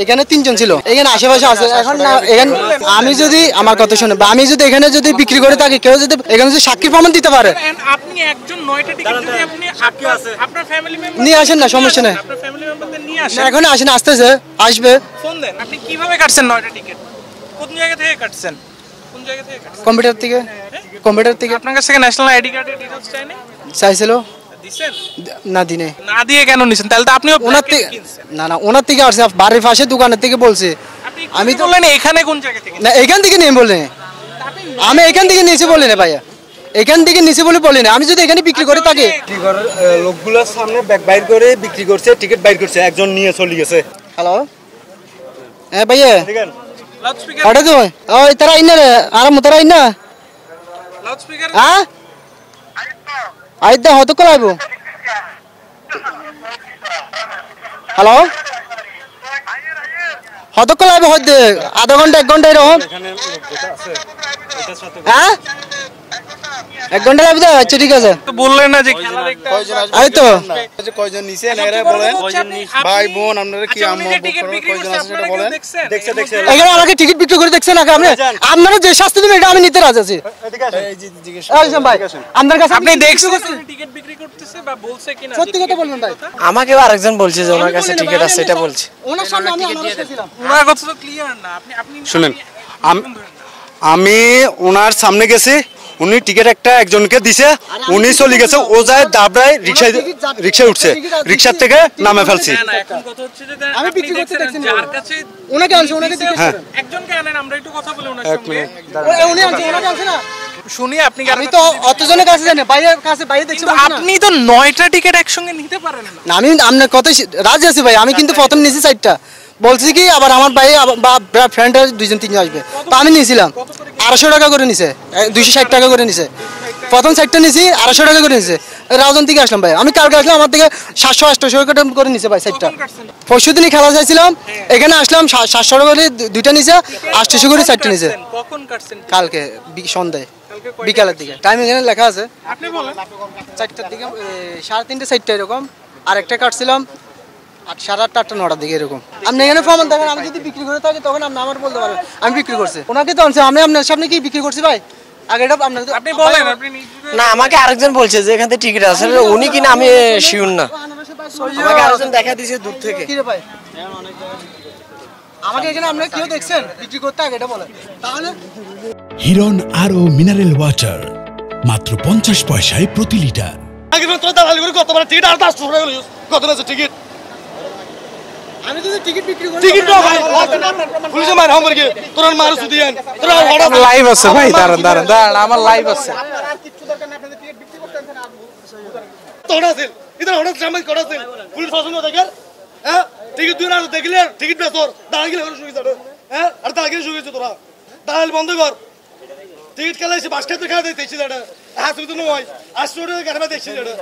এখানে 3 জন ছিল, এখানে আশেপাশে আছে। এখন এখানে আমি যদি আমার কথা শুনে, আমি যদি এখানে যদি বিক্রি করে থাকি, কেউ যদি এখানে যদি সাক্ষী প্রমাণ দিতে পারে, আপনি একজন 9টা টিকিট যদি আপনি সাক্ষী আছে আপনার ফ্যামিলি মেম্বার নিয়ে আসেন না, সমস্যা নেই। আপনার ফ্যামিলি মেম্বারদের নিয়ে আসেন। এখন আসেন, আসতেছে, আসবে। ফোন দেন। আপনি কিভাবে কাটছেন 9টা টিকিট? কোন জায়গা থেকে কাটছেন? কোন জায়গা থেকে কাটছেন? কম্পিউটার থেকে। কম্পিউটার থেকে। আপনার কাছ থেকে ন্যাশনাল আইডি কার্ডের ডিটেইলস চাইনি? চাইছিল, দিছেন? না দিনে। না দিয়ে কেন নিছেন? তাহলে তো আপনিও ওনার থেকে, না না, ওনার থেকে আসছে, বাড়ির পাশে দোকানের থেকে বলছে। আমি তো বললেন এখানে কোন জায়গা থেকে? না, এখান থেকে নিয়ে বলে, আমি এখান থেকে নিয়েছি বলি না ভাইয়া, এখান থেকে নিচে বলে বলি না। আমি যদি এখানে বিক্রি করে থাকি, লোকগুলোর সামনে ব্যাগ বাইর করে বিক্রি করছে, টিকিট বাইর করছে, একজন নিয়ে চলে গেছে। হ্যালো, হ্যাঁ ভাইয়া, লাউডস্পিকার হঠাৎ ওই তারা আইনা রে, আর মোতারা আইনা, লাউডস্পিকার হ্যাঁ আইদা হয়তো কল আইব। হ্যালো, হয়তো কল আইব, হয়তো আধা ঘন্টা 1 ঘন্টা এরকম। হ্যাঁ 1 ঘন্টা লাগবে। আচ্ছা ঠিক আছে। তো বললেন না যে খেলা দেখতে এই তো কয়জন নিচে এনারা বলেন, ভাই বোন আপনারা কি আম্মু কয়জন আছে সেটা বলেন। দেখছে দেখছে এখানে আমাকে টিকিট বিক্রি করে দেখছেন না আপনি? আপনারা যে শাস্তি দিবেন এটা আমি নিতে রাজি আছি। এদিকে আসেন, এই যে জিজ্ঞেস আসেন ভাই, আপনার কাছে আপনি দেখছেন টিকিট বিক্রি করতেছে বা বলছে কিনা? সত্যি কথা বলবেন ভাই। আমাকেও আরেকজন বলছে যে ওনার কাছে টিকিট আছে, এটা বলছে। ওনার সামনে আমি আমার ছিলাম। ওনার কথা তো ক্লিয়ার না। আপনি আপনি শুনেন, আমি ওনার সামনে গেছি, উনি টিকিট একটা একজনকে দিছে, উনি চলে গেছে, ও যায় দাবড়ায় রিক্সায় উঠছে, রিক্সার থেকে নামে ফেলছি। না, এখন কথা হচ্ছে যে আমি আপনি বিক্রি করতে দেখছেন দেখছি যার কাছে ওনাকে আনছে, ওনাকে জিজ্ঞেস হ্যাঁ। করেন। একজনকে আনেন, আমরা একটু কথা বলি ওনার এক সঙ্গে। মিনিট উনি আনছে, ওনাকে আনছে না। শুনি আপনি আমি তো অতজনের কাছে জানি, বাইরের কাছে বাইরে দেখছি কিন্তু বলছি না। আপনি তো 9টা টিকিট একসঙ্গে নিতে পারেন না। না, আমি আপনার কথাই রাজি আছি ভাই। আমি কিন্তু প্রথম নিয়েছি 4টা, বলছি কি আবার আমার ভাই বা ফ্রেন্ড 2 3 জন আসবে, তো আমি নিয়েছিলাম 250 টাকা করে নিছে, 260 টাকা করে নিছে। প্রথম 4টা নিয়েছি 250 টাকা করে নিছে। রাউজান থেকে আসলাম ভাই, আমি কালকে আসলাম, আমার থেকে 700 800 টাকা করে নিছে ভাই 4টা। পরশু দিনই খেলা চাইছিলাম, এখানে আসলাম 700 টাকা করে 2টা নিছে, 800 করে 4টা নিছে। কখন কাটছেন? কালকে সন্ধ্যায়, বিকালের দিকে। টাইম এখানে লেখা আছে, আপনি বলেন। 4টার দিকে, 3:30 4টা এরকম। আরেকটা কাটছিলাম 8:30 8টা 9টার দিকে এরকম। আপনি এখানে প্রমাণ দেখেন, আমি যদি বিক্রি করে থাকি তখন আপনি আমার বলতে পারবেন আমি বিক্রি করছি। ওনাকে তো আনছে, আমি আপনার সামনে কি বিক্রি করছি ভাই? আগে এটা আপনার আপনি বলেন, আপনি নিজে না, আমাকে আরেকজন বলছে যে এখান থেকে টিকিট আছে, উনি কিনা আমি শিওর না। আমাকে আরেকজন দেখা দিয়েছে দূর থেকে। কি রে ভাই, আমাকে এখানে আপনারা কেউ দেখছেন বিক্রি করতে? আগে এটা বলেন তাহলে। হিরন আরো মিনারেল ওয়াটার মাত্র 50 পয়সায় প্রতি লিটার। আগে তো দালালি করে কতবার টিকিট আর 500 টাকা হলো, কত আছে টিকিট? আমি যদি টিকিট বিক্রি করি, টিকিট দাও ভাই, পুলিশে মার হাম করে তোরা মার সুদি আন, তোরা হঠাৎ লাইভ আছে ভাই, দাঁড়ান দাঁড়ান দাঁড়ান, আমার লাইভ আছে। আর কিছু দরকার না, আপনাদের টিকিট বিক্রি করতে আনছেন আর তোরা আছে ইধর হঠাৎ সামনে করা আছে পুলিশ শাসন দেখেন। হ্যাঁ টিকিট দুই না দেখলে টিকিট বেচর দাঁড়া গেলে শুয়ে যাবে। হ্যাঁ আর দাঁড়া গেলে শুয়ে তোরা দাঁড়াল বন্ধ কর। টিকিট খেলা এসে বাস খেতে খেলা দেখছি দাঁড়া, হ্যাঁ তুমি তো নয় 800 টাকা গাড়ি দেখছি দাঁড়া।